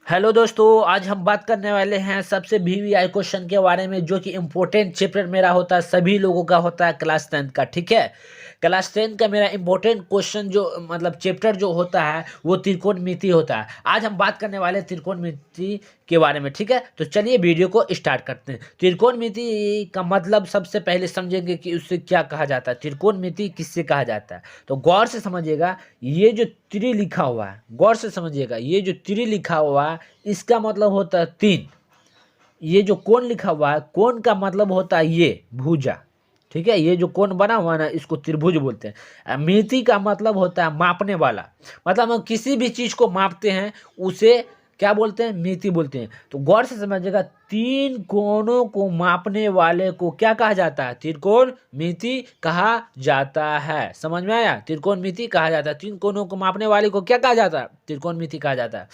Hello दोस्तों, आज हम बात करने वाले हैं सबसे वीवीआई क्वेश्चन के बारे में, जो कि इम्पोर्टेंट चैप्टर मेरा होता है, सभी लोगों का होता है क्लास 10 का। ठीक है, क्लास 10 का मेरा इम्पोर्टेंट क्वेश्चन जो मतलब चैप्टर जो होता है वो त्रिकोणमिति होता है। आज हम बात करने वाले हैं त्रिकोणमिति के बारे में। ठीक है, तो चलिए वीडियो को स्टार्ट करते हैं। त्रिकोणमिति का मतलब सबसे पहले समझेंगे कि उससे क्या कहा जाता है, त्रिकोणमिति किससे कहा जाता है। तो गौर से समझिएगा, ये जो त्रि लिखा हुआ है, गौर से समझिएगा, ये जो त्रि लिखा हुआ है इसका मतलब होता है तीन। ये जो कोण लिखा हुआ है, कोण का मतलब होता है ये भुजा। ठीक है, ये जो कोण बना हुआ है ना, इसको त्रिभुज बोलते हैं। मिति का मतलब होता है मापने वाला, मतलब हम किसी भी चीज को मापते हैं उसे क्या बोलते हैं, मिति बोलते हैं। तो गौर से समझिएगा, तीन कोणों को मापने वाले को क्या कहा जाता है, त्रिकोणमिति कहा जाता है। समझ में आया, त्रिकोणमिति कहा जाता है। तीन कोणों को मापने वाले को क्या कहा जाता है, त्रिकोणमिति कहा जाता है।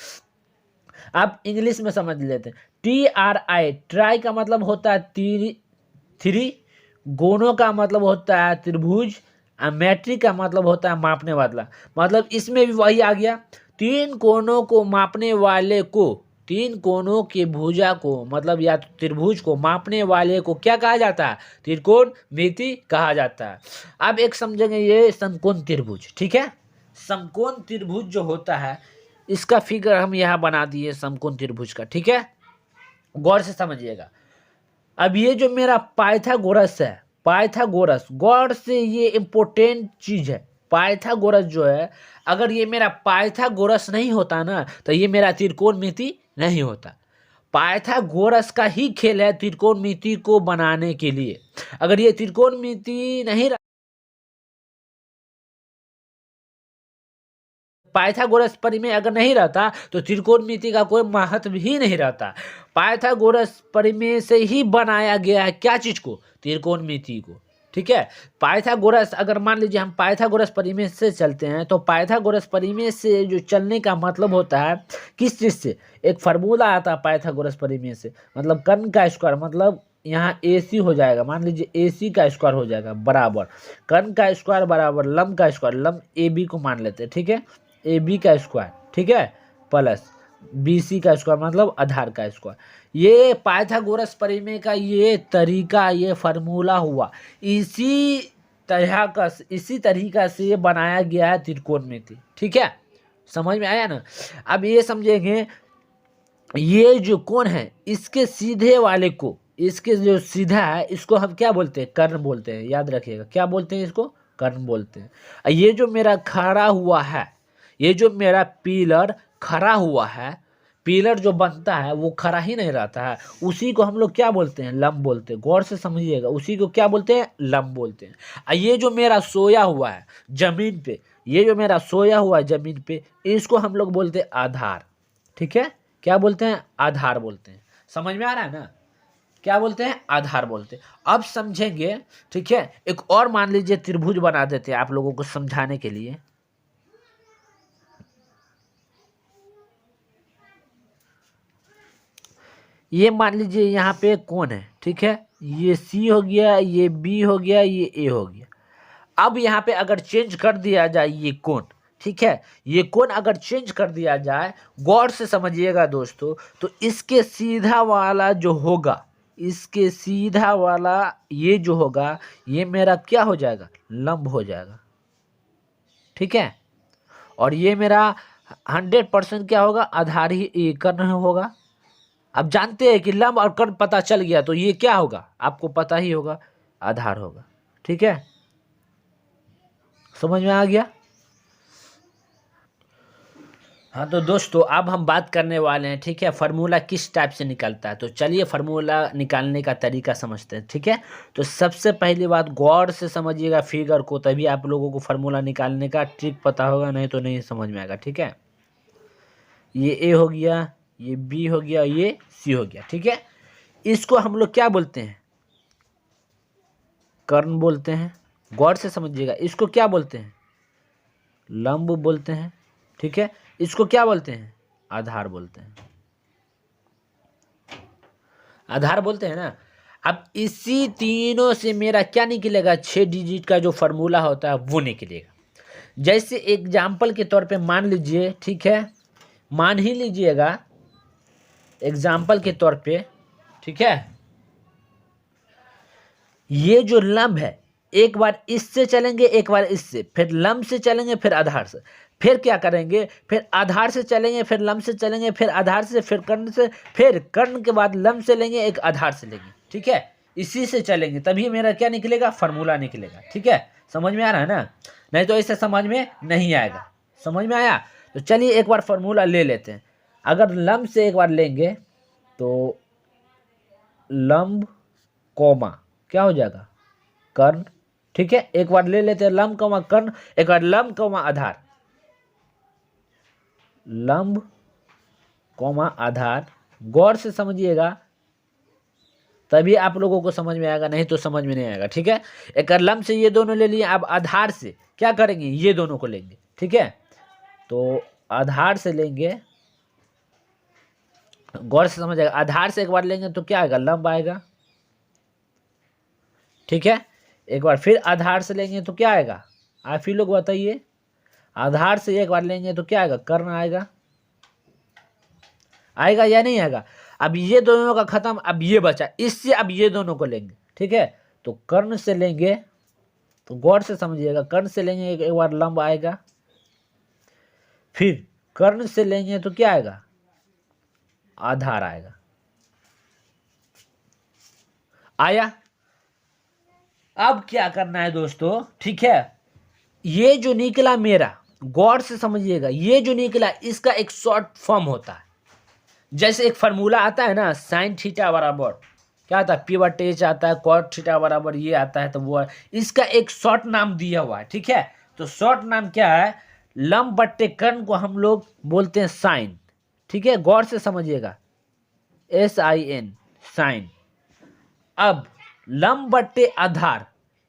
आप इंग्लिश में समझ लेते हैं। TRI, ट्राई का मतलब होता है थ्री, गोनों का मतलब होता है त्रिभुज, मैट्रिक का मतलब होता है मापने वाला। मतलब इसमें भी वही आ गया, तीन कोणों को मापने वाले को, तीन कोणों के भुजा को मतलब या तो त्रिभुज को मापने वाले को क्या कहा जाता है, त्रिकोणमिति कहा जाता है। अब एक समझेंगे ये समकोण त्रिभुज। ठीक है, समकोण त्रिभुज जो होता है इसका फिगर हम यहाँ बना दिए समकोण त्रिभुज का। ठीक है, गौर से समझिएगा। अब ये जो मेरा पाइथागोरस है, पाइथागोरस, गौर से ये इंपॉर्टेंट चीज है। पाइथागोरस जो है, अगर ये मेरा पाइथागोरस नहीं होता ना तो ये मेरा त्रिकोणमिति नहीं होता। पाइथागोरस का ही खेल है त्रिकोणमिति को बनाने के लिए। अगर ये त्रिकोणमिति नहीं, पाइथागोरस परिमेय अगर नहीं रहता तो त्रिकोणमिति का कोई महत्व ही नहीं रहता। पाइथागोरस परिमेय से ही बनाया गया है क्या चीज को, त्रिकोणमिति को। ठीक है, पाइथागोरस, अगर मान लीजिए हम पाइथागोरस परिमेय से चलते हैं तो पाइथागोरस परिमेय से जो चलने का मतलब होता है किस चीज से, एक फार्मूला आता है पाइथागोरस परिमेय से, मतलब कर्ण का स्क्वायर, मतलब यहाँ AC हो जाएगा, मान लीजिए AC का स्क्वायर हो जाएगा बराबर कर्ण का स्क्वायर बराबर लंब का स्क्वायर, लंब AB को मान लेते हैं। ठीक है, AB का स्क्वायर, ठीक है, प्लस BC का स्क्वायर मतलब आधार का स्क्वायर। ये पाइथागोरस परिमेय का ये तरीका, ये फार्मूला हुआ। इसी तरीका से बनाया गया है त्रिकोणमिति। ठीक है, समझ में आया ना। अब ये समझेंगे, ये जो कोण है इसके सीधे वाले को, इसके जो सीधा है इसको हम क्या बोलते हैं, कर्ण बोलते हैं। याद रखिएगा, क्या बोलते हैं इसको, कर्ण बोलते हैं। ये जो मेरा खड़ा हुआ है, ये जो मेरा पिलर खड़ा हुआ है, पिलर जो बनता है वो खड़ा ही नहीं रहता है, उसी को हम लोग क्या बोलते हैं, लंब बोलते हैं। गौर से समझिएगा, उसी को क्या बोलते हैं, लंब बोलते हैं। ये जो मेरा सोया हुआ है जमीन पे, ये जो मेरा सोया हुआ है जमीन पे, इसको हम लोग बोलते हैं आधार। ठीक है, क्या बोलते हैं, आधार बोलते हैं। समझ में आ रहा है ना, क्या बोलते हैं, आधार बोलते हैं। अब समझेंगे। ठीक है, एक और मान लीजिए त्रिभुज बना देते हैं आप लोगों को समझाने के लिए। ये मान लीजिए यहाँ पे कोण है, ठीक है, ये C हो गया, ये B हो गया, ये A हो गया। अब यहाँ पे अगर चेंज कर दिया जाए ये कोण, ठीक है, ये कोण अगर चेंज कर दिया जाए, गौर से समझिएगा दोस्तों, तो इसके सीधा वाला जो होगा, इसके सीधा वाला ये जो होगा, ये मेरा क्या हो जाएगा, लंब हो जाएगा। ठीक है, और ये मेरा 100% क्या होगा, आधार ही कर्ण होगा। अब जानते हैं कि लंब और कर्ण पता चल गया तो ये क्या होगा, आपको पता ही होगा, आधार होगा। ठीक है, समझ में आ गया। हाँ तो दोस्तों, अब हम बात करने वाले हैं, ठीक है, फार्मूला किस टाइप से निकलता है। तो चलिए फार्मूला निकालने का तरीका समझते हैं। ठीक है, तो सबसे पहली बात, गौर से समझिएगा फिगर को, तभी आप लोगों को फार्मूला निकालने का ट्रिक पता होगा, नहीं तो नहीं समझ में आएगा। ठीक है, ये A हो गया, ये B हो गया, ये C हो गया। ठीक है, इसको हम लोग क्या बोलते हैं, कर्ण बोलते हैं। गौर से समझिएगा, इसको क्या बोलते हैं, लंब बोलते हैं। ठीक है, इसको क्या बोलते हैं, आधार बोलते हैं, आधार बोलते हैं ना। अब इसी तीनों से मेरा क्या निकलेगा, 6 डिजिट का जो फार्मूला होता है वो निकलेगा। जैसे एग्जाम्पल के तौर पे मान लीजिए, ठीक है, मान ही लीजिएगा, एग्जाम्पल के तौर पे, ठीक है, ये जो लंब है एक बार इससे चलेंगे, एक बार इससे, फिर लंब से चलेंगे, फिर आधार से, फिर क्या करेंगे, फिर आधार से चलेंगे, फिर लंब से चलेंगे, फिर आधार से, फिर कर्ण से, फिर कर्ण के बाद लंब से लेंगे, एक आधार से लेंगे, ठीक है, इसी से चलेंगे, तभी मेरा क्या निकलेगा, फार्मूला निकलेगा, ठीक है। समझ में आ रहा है ना, नहीं तो ऐसे समझ में नहीं आएगा। समझ में आया? तो चलिए एक बार फार्मूला ले लेते हैं। अगर लंब से एक बार लेंगे तो लंब कोमा क्या हो जाएगा, कर्ण, ठीक है। एक बार ले लेते हैं लंब कौमा कर्ण, एक बार लंब कौमा आधार, लंब कौमा आधार, गौर से समझिएगा तभी आप लोगों को समझ में आएगा, नहीं तो समझ में नहीं आएगा, ठीक है। एक बार लंब से ये दोनों ले लिए, अब आधार से क्या करेंगे, ये दोनों को लेंगे, ठीक है। तो आधार से लेंगे, गौर से समझ आएगा, आधार से एक बार लेंगे तो क्या आएगा, लंब आएगा, ठीक है। एक बार फिर आधार से लेंगे तो क्या आएगा, आप ही लोग बताइए, आधार से एक बार लेंगे तो क्या आएगा, कर्ण आएगा, आएगा या नहीं आएगा। अब ये दोनों का खत्म, अब ये बचा, इससे अब ये दोनों को लेंगे, ठीक है। तो कर्ण से लेंगे तो गौर से समझिएगा, कर्ण से लेंगे एक बार लंब आएगा, फिर कर्ण से लेंगे तो क्या आएगा, आधार आएगा, आया। अब क्या करना है दोस्तों, ठीक है, ये जो निकला मेरा, गौर से समझिएगा, ये जो निकला इसका एक शॉर्ट फॉर्म होता है। जैसे एक फार्मूला आता है ना, साइन थीटा बराबर क्या आता है, पी बटे एच आता है, कॉट थीटा बराबर ये आता है, तो वो है, इसका एक शॉर्ट नाम दिया हुआ है, ठीक है। तो शॉर्ट नाम क्या है, लंब बट्टे कर्ण को हम लोग बोलते हैं साइन, ठीक है, गौर से समझिएगा, SIN साइन। अब लंब बट्टे आधार,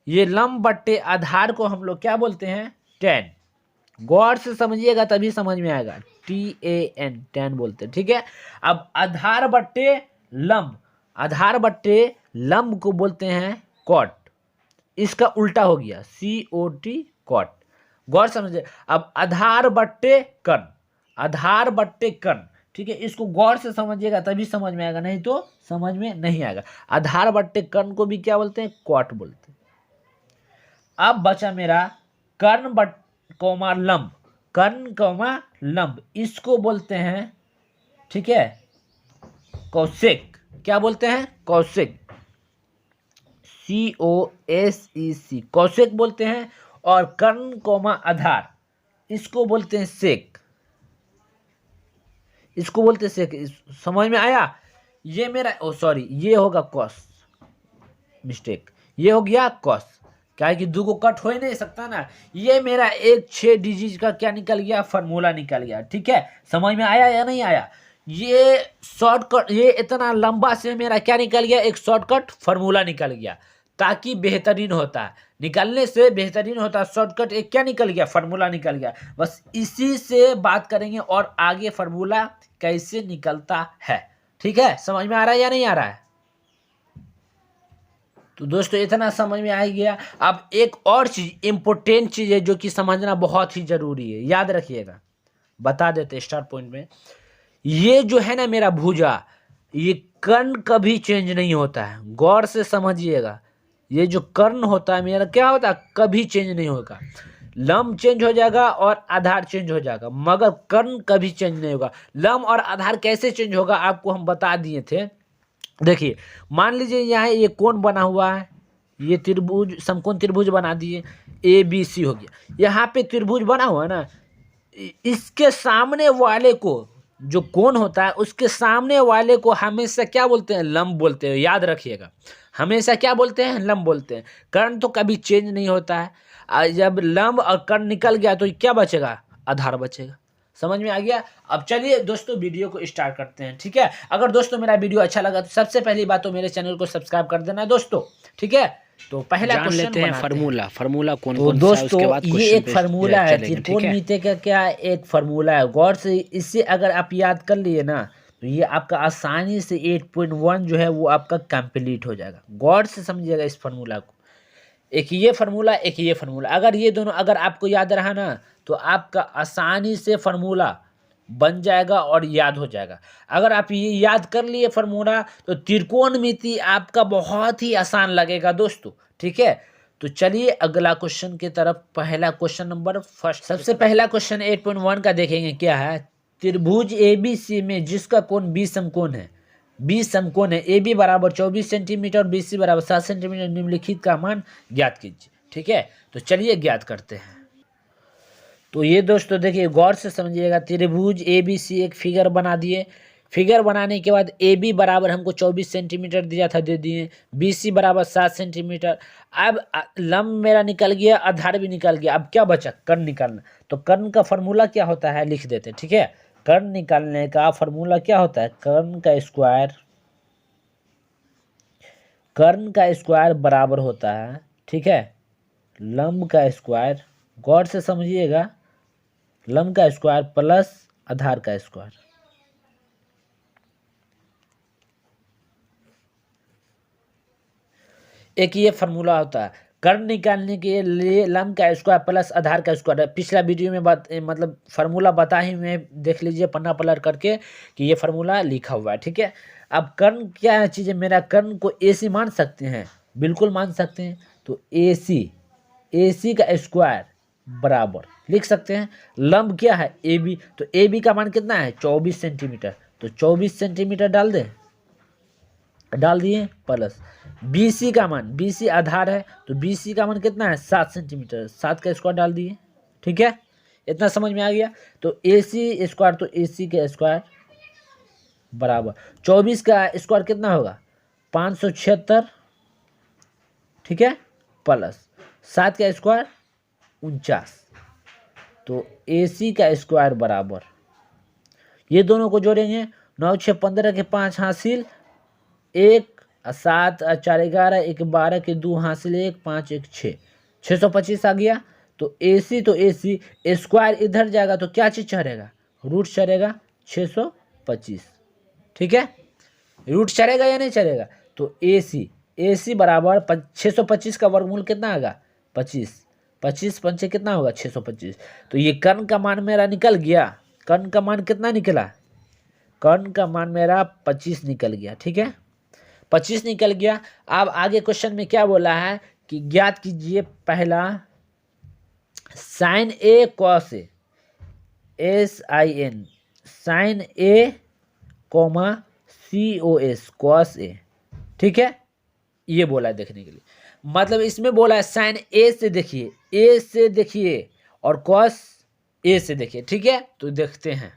ये लंब बट्टे आधार को हम लोग क्या बोलते हैं, टैन। गौर से समझिएगा तभी समझ में आएगा, TAN टैन बोलते हैं, ठीक है। अब आधार बट्टे लंब, आधार बट्टे लंब को बोलते हैं कॉट, इसका उल्टा हो गया COT कॉट। गौर समझिए, अब आधार बट्टे कर्ण, आधार बट्टे कर्ण, ठीक है, इसको गौर से समझिएगा तभी समझ में आएगा, नहीं तो समझ में नहीं आएगा। आधार बट्टे कर्ण को भी क्या बोलते हैं, कॉट बोलते हैं। अब बचा मेरा कर्ण बट कोमा लंब, कर्ण कोमा लंब, इसको बोलते हैं, ठीक है, कौशिक। क्या बोलते हैं, कौशिक, COSEC, कौशिक बोलते हैं। और कर्ण कोमा आधार, इसको बोलते हैं सेक, इसको बोलते हैं सेक। समझ में आया? ये मेरा, ओ सॉरी, ये होगा कॉस, मिस्टेक, ये हो गया कॉस, क्या है कि दो को कट हो ही नहीं सकता ना। ये मेरा एक 6 डिजिट का क्या निकल गया, फार्मूला निकल गया, ठीक है। समझ में आया या नहीं आया? ये शॉर्टकट, ये इतना लंबा से मेरा क्या निकल गया, एक शॉर्टकट फार्मूला निकल गया, ताकि बेहतरीन होता है, निकलने से बेहतरीन होता है शॉर्टकट, एक क्या निकल गया, फार्मूला निकल गया। बस इसी से बात करेंगे और आगे फार्मूला कैसे निकलता है, ठीक है। समझ में आ रहा है या नहीं आ रहा है? तो दोस्तों इतना समझ में आ गया। अब एक और चीज, इंपॉर्टेंट चीज है जो कि समझना बहुत ही जरूरी है, याद रखिएगा, बता देते स्टार पॉइंट में। ये जो है ना मेरा भुजा, ये कर्ण कभी चेंज नहीं होता है, गौर से समझिएगा। ये जो कर्ण होता है मेरा, क्या होता है, कभी चेंज नहीं होगा। लंब चेंज हो जाएगा और आधार चेंज हो जाएगा, मगर कर्ण कभी चेंज नहीं होगा। लंब और आधार कैसे चेंज होगा आपको हम बता दिए थे। देखिए, मान लीजिए यहाँ ये कोण बना हुआ है, ये त्रिभुज, समकोण त्रिभुज बना दिए, ABC हो गया। यहाँ पे त्रिभुज बना हुआ है ना, इसके सामने वाले को, जो कोण होता है उसके सामने वाले को हमेशा क्या बोलते हैं, लंब बोलते हैं। याद रखिएगा, हमेशा क्या बोलते हैं, लंब बोलते हैं। कर्ण तो कभी चेंज नहीं होता है। जब लंब और कर्ण निकल गया तो क्या बचेगा, आधार बचेगा। समझ में आ गया? अब चलिए दोस्तों वीडियो को स्टार्ट करते हैं, ठीक है। अगर दोस्तों मेरा वीडियो अच्छा लगा तो सबसे पहली बात तो मेरे चैनल को सब्सक्राइब कर देना दोस्तों, ठीक है। तो पहला क्वेश्चन हैं फार्मूला, फार्मूला कौन तो कौन सा है, उसके बाद दोस्तों ये एक फार्मूला है, त्रिकोणमिति का क्या एक फार्मूला है। गौर से इससे अगर आप याद कर लिए ना तो ये आपका आसानी से 8.1 जो है वो आपका कंप्लीट हो जाएगा। गौर से समझिएगा इस फार्मूला को, एक ये फार्मूला, एक ये फार्मूला, अगर ये दोनों अगर आपको याद रहा ना तो आपका आसानी से फार्मूला बन जाएगा और याद हो जाएगा। अगर आप ये याद कर लिए फार्मूला तो त्रिकोणमिति आपका बहुत ही आसान लगेगा दोस्तों, ठीक है। तो चलिए अगला क्वेश्चन की तरफ, पहला क्वेश्चन नंबर फर्स्ट, सबसे पहला क्वेश्चन 8.1 का देखेंगे क्या है। त्रिभुज ABC में जिसका कोण 20 समकोण है, 20 समकोण है, AB बराबर 24 सेंटीमीटर और BC बराबर 7 सेंटीमीटर, निम्नलिखित का मान ज्ञात कीजिए, ठीक है। तो चलिए ज्ञात करते हैं। तो ये दोस्तों देखिए गौर से समझिएगा, त्रिभुज ABC एक फिगर बना दिए। फिगर बनाने के बाद AB बराबर हमको 24 सेंटीमीटर दिया था, दे दिए। BC बराबर 7 सेंटीमीटर। अब लंब मेरा निकल गया, आधार भी निकल गया। अब क्या बचा, कर्ण निकालना। तो कर्ण का फॉर्मूला क्या होता है लिख देते, ठीक है। कर्ण निकालने का फॉर्मूला क्या होता है, कर्ण का स्क्वायर बराबर होता है, ठीक है, लंब का स्क्वायर। गौर से समझिएगा, लंब का स्क्वायर प्लस आधार का स्क्वायर। एक ये फार्मूला होता है कर्ण निकालने के लिए, लंब का स्क्वायर प्लस आधार का स्क्वायर। पिछला वीडियो में मतलब फार्मूला बता ही मैं, देख लीजिए पन्ना पलट करके कि ये फार्मूला लिखा हुआ है, ठीक है। अब कर्ण क्या चीज़ है, मेरा कर्ण को AC मान सकते हैं, बिल्कुल मान सकते हैं। तो AC का स्क्वायर बराबर लिख सकते हैं, लंब क्या है AB, तो AB का मान कितना है 24 सेंटीमीटर, तो 24 सेंटीमीटर डाल दिए प्लस BC का मान, BC आधार है तो BC का मान कितना है 7 सेंटीमीटर, 7 का स्क्वायर डाल दिए, ठीक है। इतना समझ में आ गया। तो AC स्क्वायर, तो AC का स्क्वायर बराबर 24 का स्क्वायर कितना होगा 576, ठीक है, प्लस 7 का स्क्वायर 49। तो AC का स्क्वायर बराबर, ये दोनों को जोड़ेंगे, 9 6 15 के 5 हासिल 1, 7 4 11, 1 12 के 2 हासिल 1, 5 1 6, 625 आ गया। तो AC स्क्वायर इधर जाएगा तो क्या चीज़ चढ़ेगा, रूट चढ़ेगा 625, ठीक है। रूट चढ़ेगा या नहीं चढ़ेगा। तो AC बराबर 625 का वर्गमूल कितना आएगा 25, 25 पंचे कितना होगा 625। तो ये कर्ण का मान मेरा निकल गया। कर्ण का मान कितना निकला, कर्ण का मान मेरा 25 निकल गया, ठीक है, 25 निकल गया। अब आगे क्वेश्चन में क्या बोला है कि ज्ञात कीजिए पहला sine A cos A, SIN, sine A comma COS, cos A, ठीक है। ये बोला है देखने के लिए, मतलब इसमें बोला है साइन A से देखिए और कॉस A से देखिए, ठीक है। तो देखते हैं।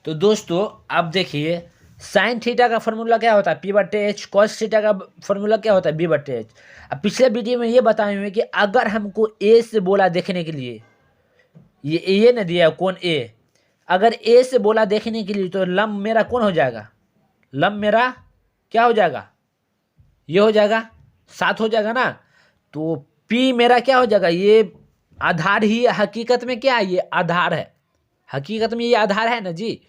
तो दोस्तों अब देखिए, साइन थीटा का फॉर्मूला क्या होता है P/H, कॉस थीटा का फॉर्मूला क्या होता है B/H। अब पिछले वीडियो में ये बताए हुए कि अगर हमको A से बोला देखने के लिए, ये न दिया कौन A, अगर A से बोला देखने के लिए तो लंब मेरा कौन हो जाएगा, लंब मेरा क्या हो जाएगा, ये हो जाएगा 7 हो जाएगा ना। तो P मेरा क्या हो जाएगा, ये आधार ही हकीकत में क्या है, ये आधार है, हकीकत में ये आधार है ना जी।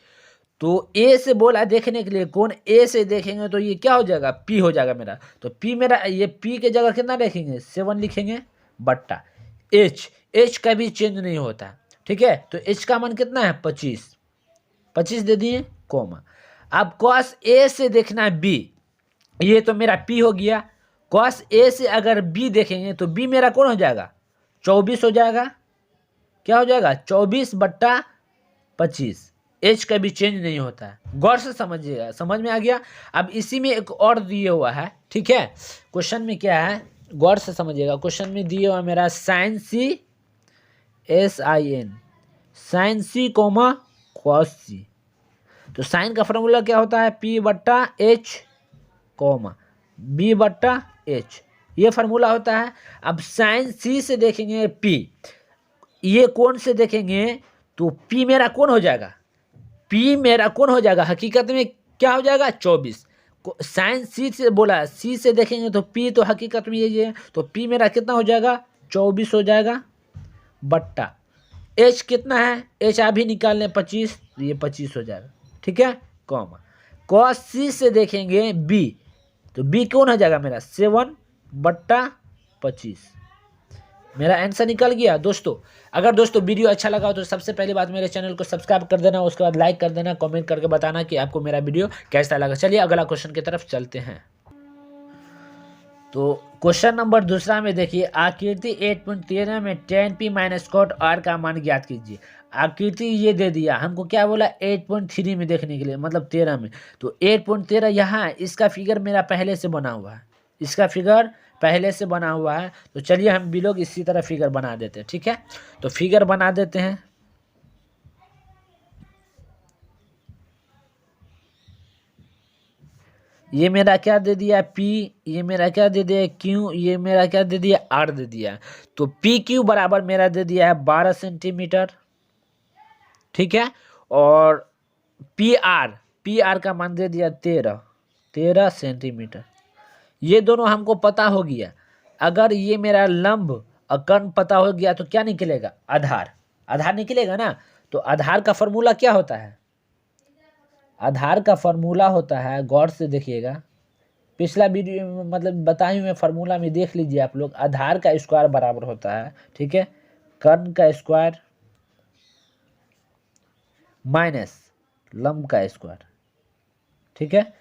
तो A से बोला देखने के लिए, कौन A से देखेंगे तो ये क्या हो जाएगा P हो जाएगा मेरा। तो P मेरा, ये P के जगह कितना लिखेंगे 7 लिखेंगे बट्टा H कभी चेंज नहीं होता, ठीक है। तो H का मान कितना है 25 दे दिए कोमा। अब cos A से देखना है B, ये तो मेरा P हो गया। cos A से अगर B देखेंगे तो B मेरा कौन हो जाएगा 24 हो जाएगा, क्या हो जाएगा 24 बट्टा 25। H का भी चेंज नहीं होता है, गौर से समझिएगा, समझ में आ गया। अब इसी में एक और दिए हुआ है, ठीक है। क्वेश्चन में क्या है, गौर से समझिएगा। क्वेश्चन में दिए हुआ मेरा sine C, SIN, sine C comma cos C। तो साइन का फॉर्मूला क्या होता है P/H कोमा B/H, ये फार्मूला होता है। अब साइन C से देखेंगे P, ये कौन से देखेंगे तो P मेरा कौन हो जाएगा, P मेरा कौन हो जाएगा हकीकत में क्या हो जाएगा 24। साइन C से बोला, C से देखेंगे तो P तो हकीकत में ये है, तो P मेरा कितना हो जाएगा 24 हो जाएगा बट्टा H कितना है, H अभी निकाल लें 25, तो ये 25 हो जाएगा, ठीक है, कॉमा। cos C से देखेंगे B, तो B कौन हो जाएगा मेरा 7 बट्टा 25। मेरा आंसर निकल गया दोस्तों। अगर दोस्तों वीडियो अच्छा लगा हो तो सबसे पहली बात मेरे चैनल को सब्सक्राइब कर देना, उसके बाद लाइक कर देना, कमेंट करके बताना कि आपको मेरा वीडियो कैसा लगा। चलिए अगला क्वेश्चन की तरफ चलते हैं। तो क्वेश्चन नंबर दूसरा में देखिए, आकृति 8.13 में tan p minus cot r का मान ज्ञात कीजिए। आकृति ये दे दिया हमको, क्या बोला 8.3 में देखने के लिए, मतलब 13 में। तो 8.13 यहाँ है, इसका फिगर मेरा पहले से बना हुआ है, इसका फिगर पहले से बना हुआ है। तो चलिए हम भी लोग इसी तरह फिगर बना देते हैं, ठीक है। तो फिगर बना देते हैं। ये मेरा क्या दे दिया P, ये मेरा क्या दे दिया Q, ये मेरा क्या दे दिया R दे दिया। तो PQ बराबर मेरा दे दिया है 12 सेंटीमीटर, ठीक है। और PR का मान दे दिया 13 सेंटीमीटर। ये दोनों हमको पता हो गया। अगर ये मेरा लंब और कर्ण पता हो गया तो क्या निकलेगा, आधार निकलेगा ना। तो आधार का फॉर्मूला क्या होता है, आधार का फॉर्मूला होता है, गौर से देखिएगा, पिछला वीडियो में मतलब बताए हुए फॉर्मूला में देख लीजिए आप लोग। आधार का स्क्वायर बराबर होता है, ठीक है, कर्ण का स्क्वायर माइनस लंब का स्क्वायर, ठीक है।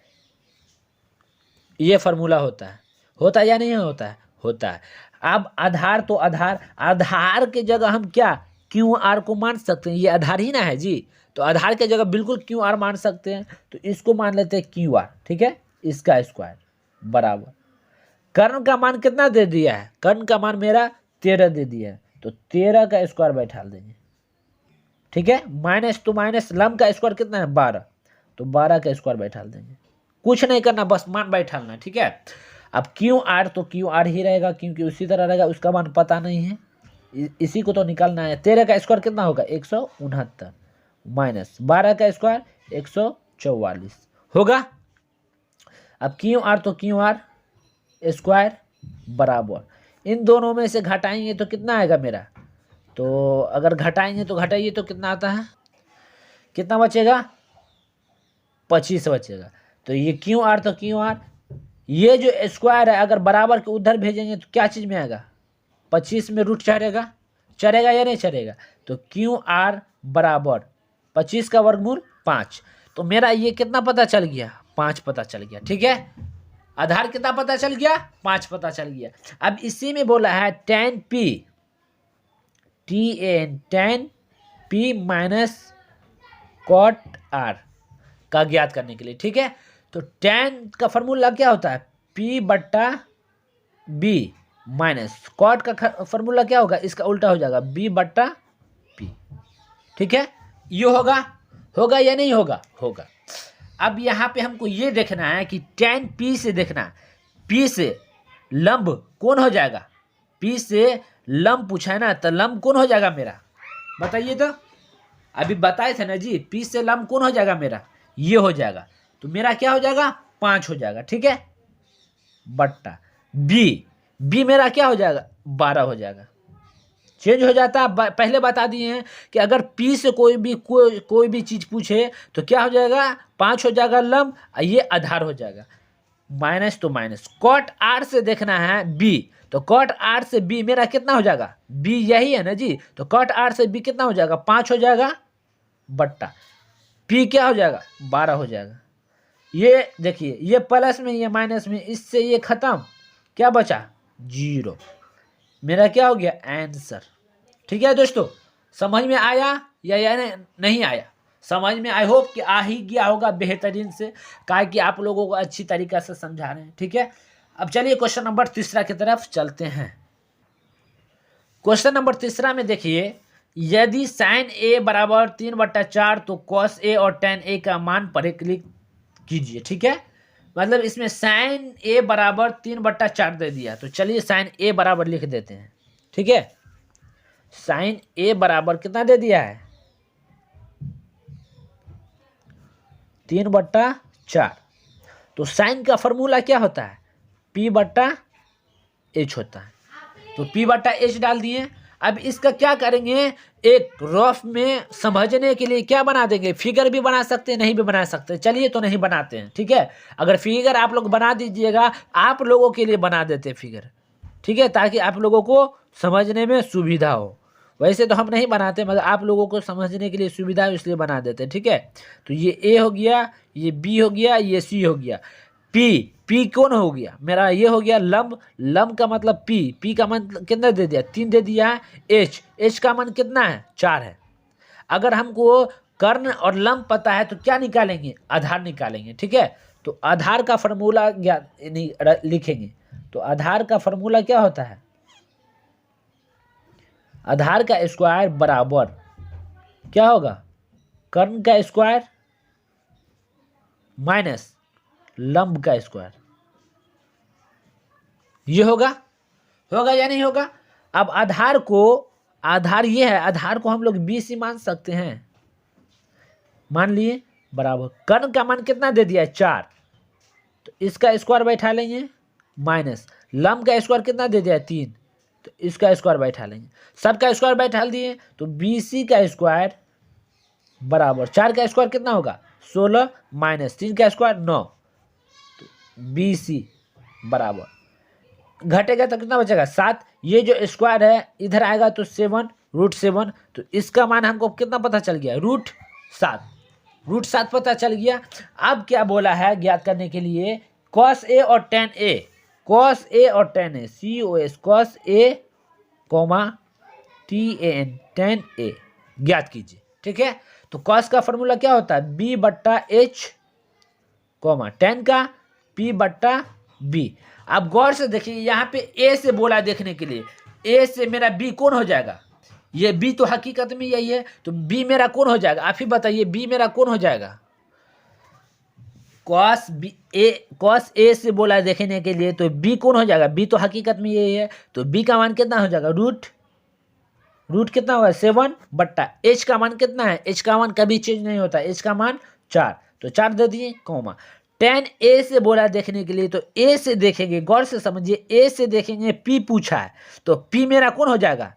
ये फॉर्मूला होता है या नहीं होता है, होता है। अब आधार, तो आधार के जगह हम क्या क्यू आर को मान सकते हैं, ये आधार ही ना है जी। तो आधार के जगह बिल्कुल क्यू आर मान सकते हैं। तो इसको मान लेते हैं क्यू आर, ठीक है, इसका स्क्वायर बराबर कर्ण का मान कितना दे दिया है, कर्ण का मान मेरा 13 दे दिया है। तो 13 का स्क्वायर बैठा देंगे, ठीक है। माइनस तो माइनस, लंब का स्क्वायर कितना है 12, तो 12 का स्क्वायर बैठा देंगे। कुछ नहीं करना, बस मान बैठाना, ठीक है। अब क्यू आर तो क्यू आर ही रहेगा, क्योंकि उसी तरह रहेगा, उसका मान पता नहीं है, इसी को तो निकालना है। 13 का स्क्वायर कितना होगा 169 माइनस 12 का स्क्वायर 144 होगा। अब क्यू आर तो क्यू आर स्क्वायर बराबर, इन दोनों में से घटाएंगे तो कितना आएगा मेरा, तो अगर घटाएंगे तो घटाइए तो कितना आता है, कितना बचेगा 25 बचेगा। तो ये क्यू आर तो क्यू आर, ये जो स्क्वायर है अगर बराबर के उधर भेजेंगे तो क्या चीज़ में आएगा, 25 में रूट चढ़ेगा या नहीं चढ़ेगा। तो क्यू आर बराबर 25 का वर्गमूल 5। तो मेरा ये कितना पता चल गया, 5 पता चल गया, ठीक है। आधार कितना पता चल गया, 5 पता चल गया। अब इसी में बोला है tan p minus cot r का ज्ञात करने के लिए, ठीक है। तो tan का फॉर्मूला क्या होता है P/B माइनस कॉट का फॉर्मूला क्या होगा, इसका उल्टा हो जाएगा B/P, ठीक है। ये होगा या नहीं होगा। अब यहाँ पे हमको ये देखना है कि tan P से देखना, P से लंब कौन हो जाएगा, P से लंब पूछा है ना, तो लंब कौन हो जाएगा मेरा, बताइए तो। अभी बताए थे ना जी, P से लंब कौन हो जाएगा मेरा, ये हो जाएगा। तो मेरा क्या हो जाएगा 5 हो जाएगा, ठीक है, बट्टा B मेरा क्या हो जाएगा 12 हो जाएगा। चेंज हो जाता है, पहले बता दिए हैं कि अगर P से कोई भी चीज़ पूछे तो क्या हो जाएगा 5 हो जाएगा लंब, ये आधार हो जाएगा। माइनस तो माइनस, कॉट R से देखना है B, तो कॉट R से B मेरा कितना हो जाएगा, B यही है ना जी। तो कॉट R से B कितना हो जाएगा 5 हो जाएगा, बट्टा P क्या हो जाएगा 12 हो जाएगा। ये देखिए, ये प्लस में ये माइनस में, इससे ये खत्म, क्या बचा 0। मेरा क्या हो गया आंसर, ठीक है दोस्तों। समझ में आया या नहीं आया, समझ में आई होप कि आ ही गया होगा बेहतरीन से, काहे कि आप लोगों को अच्छी तरीक़ा से समझा रहे हैं, ठीक है। अब चलिए क्वेश्चन नंबर तीसरा की तरफ चलते हैं। क्वेश्चन नंबर तीसरा में देखिए, यदि साइन A बराबर 3/4 तो कॉस A और tan A का मान परिकलित कीजिए, ठीक है। मतलब इसमें साइन A बराबर 3/4 दे दिया, तो चलिए साइन A बराबर लिख देते हैं, ठीक है। साइन A बराबर कितना दे दिया है 3/4। तो साइन का फॉर्मूला क्या होता है P/H होता है। तो P/H डाल दिए। अब इसका क्या करेंगे, एक रफ में समझने के लिए क्या बना देंगे, फिगर भी बना सकते हैं नहीं भी बना सकते, चलिए तो नहीं बनाते हैं, ठीक है। अगर फिगर आप लोग बना दीजिएगा, आप लोगों के लिए बना देते फिगर, ठीक है, ताकि आप लोगों को समझने में सुविधा हो। वैसे तो हम नहीं बनाते, मगर आप लोगों को समझने के लिए सुविधा हो इसलिए बना देते हैं, ठीक है। तो ये ए हो गया, ये बी हो गया, ये सी हो गया। पी कौन हो गया मेरा, ये हो गया लंब। लंब का मतलब पी का मान कितना दे दिया, 3 दे दिया है। एच का मान कितना है, 4 है। अगर हमको कर्ण और लंब पता है तो क्या निकालेंगे, आधार निकालेंगे, ठीक है। तो आधार का फॉर्मूला लिखेंगे। तो आधार का फॉर्मूला क्या होता है, आधार का स्क्वायर बराबर क्या होगा, कर्ण का स्क्वायर माइनस लंब का स्क्वायर। ये होगा या नहीं होगा। अब आधार ये है, आधार को हम लोग बी सी मान सकते हैं, मान लिए बराबर कर्ण का मान कितना दे दिया है, 4। तो इसका स्क्वायर बैठा लेंगे माइनस लंब का स्क्वायर कितना दे दिया है, 3। तो इसका स्क्वायर बैठा लेंगे, सबका स्क्वायर बैठा दिए। तो बी सी का स्क्वायर बराबर 4 का स्क्वायर कितना होगा, 16 माइनस 3 का स्क्वायर 9। तो बी सी बराबर घटेगा तो कितना बचेगा, 7। ये जो स्क्वायर है इधर आएगा तो 7 √7। तो इसका मान हमको कितना पता चल गया, √7 पता चल गया। अब क्या बोला है ज्ञात करने के लिए, cos A और tan A, cos A और tan A, COS cos A TAN tan A ज्ञात कीजिए, ठीक है। तो cos का फॉर्मूला क्या होता है, B/H, tan का P/B। अब गौर से देखिए, यहाँ पे A से बोला देखने के लिए, A से मेरा B कौन हो जाएगा, ये B तो हकीकत में यही है। तो B मेरा कौन हो जाएगा, आप ही बताइए, B मेरा कौन हो जाएगा, cos A से बोला देखने के लिए, तो B कौन हो जाएगा, B तो हकीकत में यही है। तो B का मान कितना हो जाएगा, रूट कितना होगा, 7/H का मान कितना है, H का मान कभी चेंज नहीं होता, H का मान 4। तो 4 दे दिए, tan A से बोला देखने के लिए, तो A से देखेंगे, गौर से समझिए, A से देखेंगे, P पूछा है, तो P मेरा कौन हो जाएगा,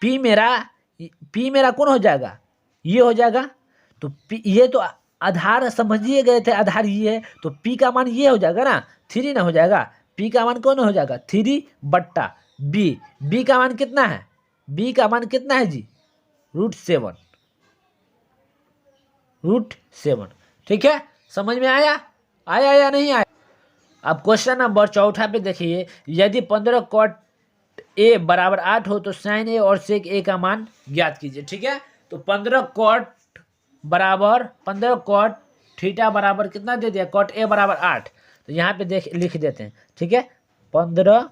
P मेरा कौन हो जाएगा, ये हो जाएगा। तो P, ये तो आधार समझिए गए थे, आधार ये है, तो P का मान ये हो जाएगा ना, 3 ना हो जाएगा। P का मान कौन हो जाएगा, 3/B। B का मान कितना है, B का मान कितना है जी, √7। ठीक है, समझ में आया या नहीं आया। अब क्वेश्चन नंबर 4 पे देखिए, यदि 15 cot A बराबर 8 हो तो sin A और sec A का मान ज्ञात कीजिए, ठीक है। तो 15 cot थीटा बराबर कितना दे दिया, cot A बराबर 8। तो यहाँ पे लिख देते हैं, ठीक है। 15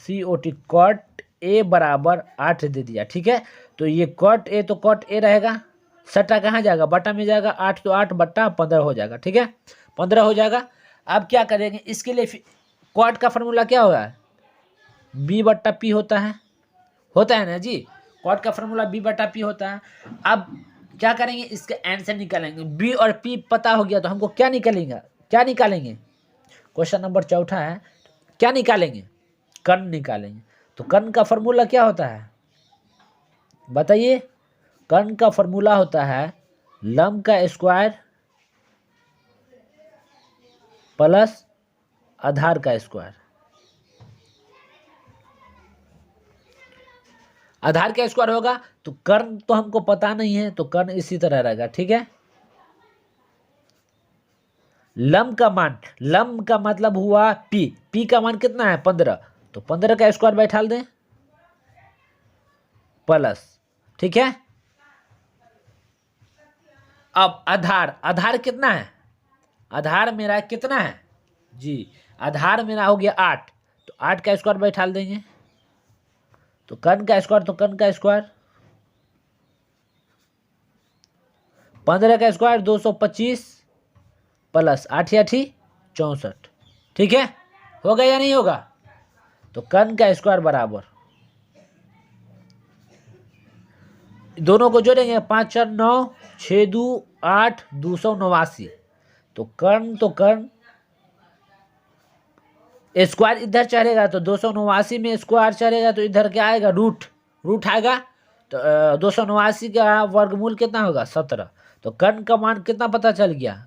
COT cot A बराबर 8 दे दिया, ठीक है। तो ये cot A तो cot A रहेगा, सट्टा कहाँ जाएगा, बटा में जाएगा, 8 तो 8/15 हो जाएगा, ठीक है, 15 हो जाएगा। अब क्या करेंगे, इसके लिए cot का फॉर्मूला क्या होगा, B/P होता है ना जी, cot का फॉर्मूला B/P होता है। अब क्या करेंगे, इसका आंसर निकालेंगे। B और P पता हो गया तो हमको क्या निकालेंगे, क्वेश्चन नंबर 4 है, क्या निकालेंगे, कर्ण निकालेंगे। तो कर्ण का फॉर्मूला क्या होता है, बताइए। कर्ण का फॉर्मूला होता है लंब का स्क्वायर प्लस आधार का स्क्वायर। आधार का स्क्वायर होगा तो कर्ण तो हमको पता नहीं है, तो कर्ण इसी तरह रहेगा, ठीक है। लंब का मतलब हुआ P का मान कितना है, 15। तो 15 का स्क्वायर बैठा दें प्लस, ठीक है। अब आधार कितना है, आधार मेरा कितना है जी, आधार मेरा हो गया 8। तो 8 का स्क्वायर बैठा देंगे। तो कर्ण का स्क्वायर, तो कर्ण का स्क्वायर 15 का स्क्वायर 225 प्लस 8 × 8 = 64, ठीक है। होगा या नहीं होगा। तो कर्ण का स्क्वायर बराबर, दोनों को जोड़ेंगे, 5 × 4 = 9, 6 × 2 = 8, 289। तो कर्ण स्क्वायर इधर चढ़ेगा तो 289 में स्क्वायर चढ़ेगा तो इधर क्या आएगा, रूट आएगा। तो 289 का वर्गमूल कितना होगा, 17। तो कर्ण का मान कितना पता चल गया,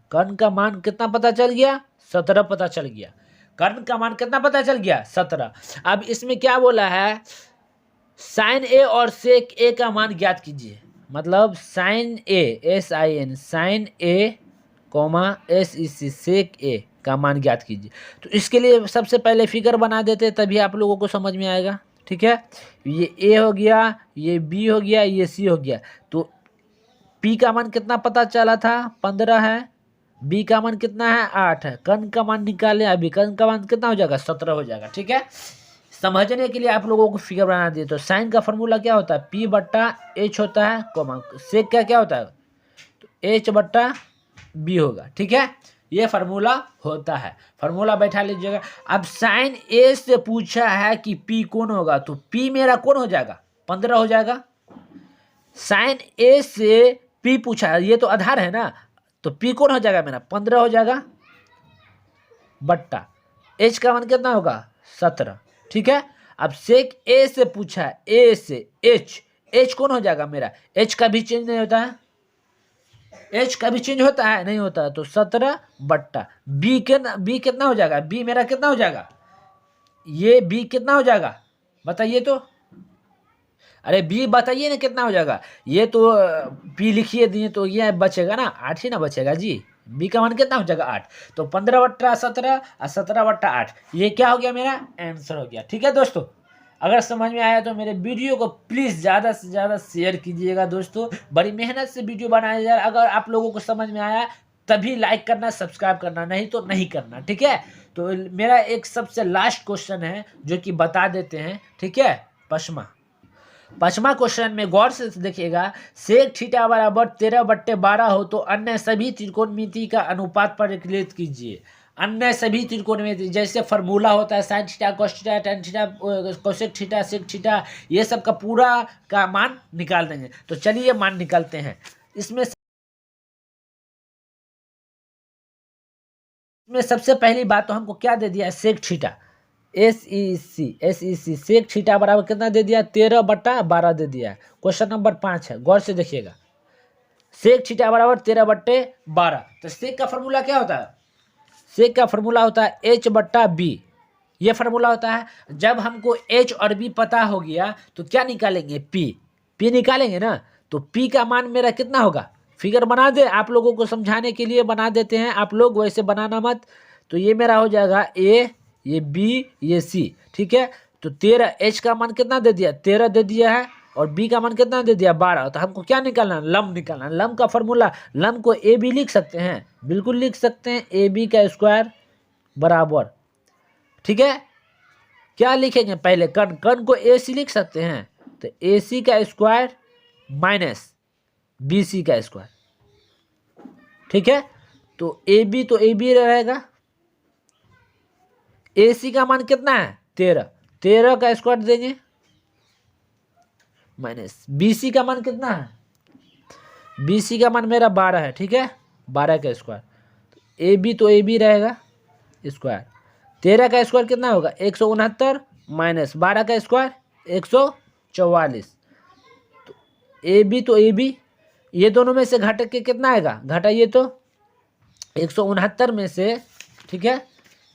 17 पता चल गया। कर्ण का मान कितना पता चल गया 17। अब इसमें क्या बोला है, साइन ए और सेक ए का मान ज्ञात कीजिए। मतलब साइन ए SIN साइन ए कॉमा SEC सेक ए का मान ज्ञात कीजिए। तो इसके लिए सबसे पहले फिगर बना देते तभी आप लोगों को समझ में आएगा। ठीक है, ये ए हो गया, ये बी हो गया, ये सी हो गया। तो पी का मान कितना पता चला था 15 है, बी का मान कितना है 8 है, कर्ण का मान निकालें। अभी कर्ण का मान कितना हो जाएगा 17 हो जाएगा। ठीक है, समझने के लिए आप लोगों को फिगर बना दिए। तो साइन का फॉर्मूला क्या होता है, P बट्टा H होता है, कॉमा सेक का क्या होता है, तो H बट्टा B होगा। ठीक है, ये फार्मूला होता है, फार्मूला बैठा लीजिएगा। अब साइन ए से पूछा है कि P कौन होगा, तो P मेरा कौन हो जाएगा 15 हो जाएगा। साइन ए से P पूछा है, ये तो आधार है ना, तो P कौन हो जाएगा मेरा 15 हो जाएगा, बट्टा H का मान कितना होगा 17। ठीक है, अब सेक ए से पूछा है, ए से H कौन हो जाएगा मेरा, H का भी चेंज नहीं होता है, H का भी चेंज होता है नहीं होता है, तो 17 बट्टा B कितना हो जाएगा, B मेरा कितना हो जाएगा, ये B कितना हो जाएगा बताइए तो, अरे B बताइए ना कितना हो जाएगा। ये तो P लिखिए दिए तो ये बचेगा ना 8 ही ना बचेगा जी। B का मान कितना हो जाएगा 8, तो 15 बट्टा 17 और 17 बट्टा 8, ये क्या हो गया मेरा आंसर हो गया। ठीक है दोस्तों, अगर समझ में आया तो मेरे वीडियो को प्लीज़ ज़्यादा से ज़्यादा शेयर कीजिएगा दोस्तों। बड़ी मेहनत से वीडियो बनाया जा रहा है, अगर आप लोगों को समझ में आया तभी लाइक करना, सब्सक्राइब करना, नहीं तो नहीं करना। ठीक है, तो मेरा एक सबसे लास्ट क्वेश्चन है जो कि बता देते हैं। ठीक है, पांचवा क्वेश्चन में गौर से देखिएगा, सेक थीटा बराबर 13/12 हो तो अन्य सभी त्रिकोणमिति का अनुपात परिकलित कीजिए। अन्य सभी त्रिकोणमिति जैसे फार्मूला होता है sine theta, cos theta, tan theta, cosec theta, sec theta, ये सब का पूरा का मान निकाल देंगे। तो चलिए मान निकालते हैं। इसमें सबसे पहली बात तो हमको क्या दे दिया है, sec theta SEC sec theta बराबर कितना दे दिया 13/12 दे दिया है। क्वेश्चन नंबर 5 है, गौर से देखिएगा, सेक थीटा बराबर 13/12। तो सेक का फॉर्मूला क्या होता है, सेक का फॉर्मूला होता है H/B, ये फार्मूला होता है। जब हमको H और B पता हो गया तो क्या निकालेंगे, P निकालेंगे ना। तो P का मान मेरा कितना होगा, फिगर बना दे, आप लोगों को समझाने के लिए बना देते हैं, आप लोग वैसे बनाना मत। तो ये मेरा हो जाएगा A, ये B, ये C। ठीक है, तो 13, H का मान कितना दे दिया 13 दे दिया है, और B का मान कितना दे दिया 12। तो हमको क्या निकालना, लंब निकालना। लंब का फॉर्मूला, लंब को AB लिख सकते हैं, बिल्कुल लिख सकते हैं, AB का स्क्वायर बराबर। ठीक है, क्या लिखेंगे पहले, कर्ण को AC लिख सकते हैं, तो AC का स्क्वायर माइनस BC का स्क्वायर। ठीक है, तो AB रहेगा, AC का मान कितना है 13 का स्क्वायर देंगे, माइनस BC का मान कितना है, BC का मान मेरा 12 है। ठीक है, 12 का स्क्वायर, तो AB रहेगा स्क्वायर। 13 का स्क्वायर कितना होगा 169, माइनस 12 का स्क्वायर 144। तो AB ये दोनों में से घट के कितना आएगा, घटाइए तो 169 में से, ठीक है,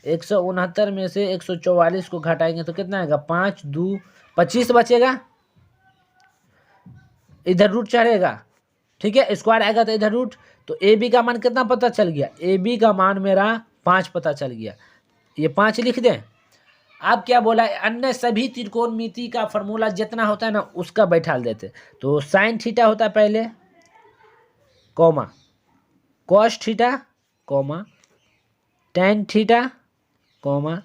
169 में से 144 को घटाएंगे तो कितना आएगा 5 2 25 बचेगा, इधर रूट चढ़ेगा। ठीक है, स्क्वायर आएगा तो इधर रूट। तो AB का मान कितना पता चल गया, AB का मान मेरा 5 पता चल गया, ये 5 लिख दें। अब क्या बोला है, अन्य सभी त्रिकोणमिति का फॉर्मूला जितना होता है ना उसका बैठाल देते। तो साइन थीटा होता है पहले, comma cos theta, comma tan theta, comma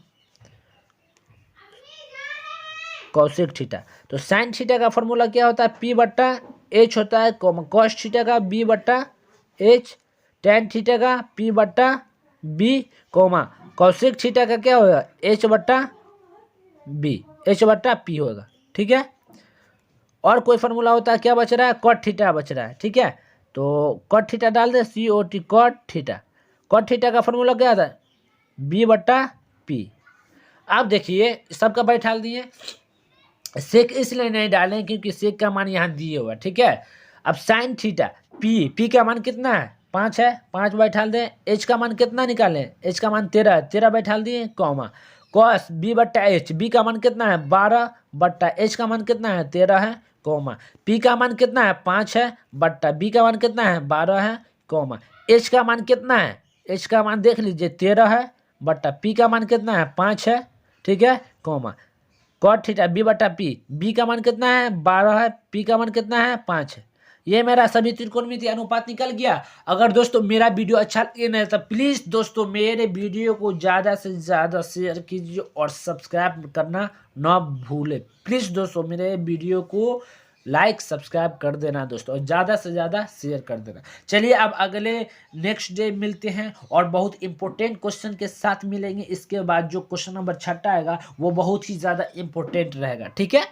cosec theta. तो साइन थीटा का फॉर्मूला क्या होता है P/H होता है, कॉमा कॉस थीटा का B/H, टेन थीटा का P/B, कॉमा कॉसेक थीटा का क्या होगा H/P होगा। ठीक है, और कोई फार्मूला होता है, क्या बच रहा है कॉट थीटा बच रहा है। ठीक है, तो कॉट थीटा डाल दे, COT cot theta. Cot theta का फॉर्मूला क्या आता है B/P। अब देखिए सबका बैठाल दिए, सेक इसलिए नहीं डालें क्योंकि सेक का मान यहाँ दिए हुआ। ठीक है, अब साइन थीटा P का मान कितना है 5 है, 5 बैठा दें। एच का मान कितना निकालें, एच का मान 13 है, 13 बैठा दिए, कॉमा कॉस बी बट्टा एच, बी का मान कितना है 12 बट्टा एच का मान कितना है 13 है, कॉमा पी का मान कितना है 5 है बट्टा बी का मान कितना है 12 है, कॉमा एच का मान कितना है, एच का मान देख लीजिए 13 है बट्टा पी का मान कितना है 5 है, ठीक है, कॉमा कॉट थीटा बी बट्टा पी, बी का मान कितना है 12 है, पी का मान कितना है 5 है। ये मेरा सभी त्रिकोणमितीय अनुपात निकल गया। अगर दोस्तों मेरा वीडियो अच्छा लगे ना तो प्लीज़ दोस्तों मेरे वीडियो को ज़्यादा से ज़्यादा शेयर कीजिए और सब्सक्राइब करना ना भूलें। प्लीज़ दोस्तों मेरे वीडियो को लाइक सब्सक्राइब कर देना दोस्तों, और ज़्यादा से ज़्यादा शेयर कर देना। चलिए अब अगले नेक्स्ट डे मिलते हैं और बहुत इंपॉर्टेंट क्वेश्चन के साथ मिलेंगे। इसके बाद जो क्वेश्चन नंबर 6 आएगा वो बहुत ही ज़्यादा इंपॉर्टेंट रहेगा, ठीक है।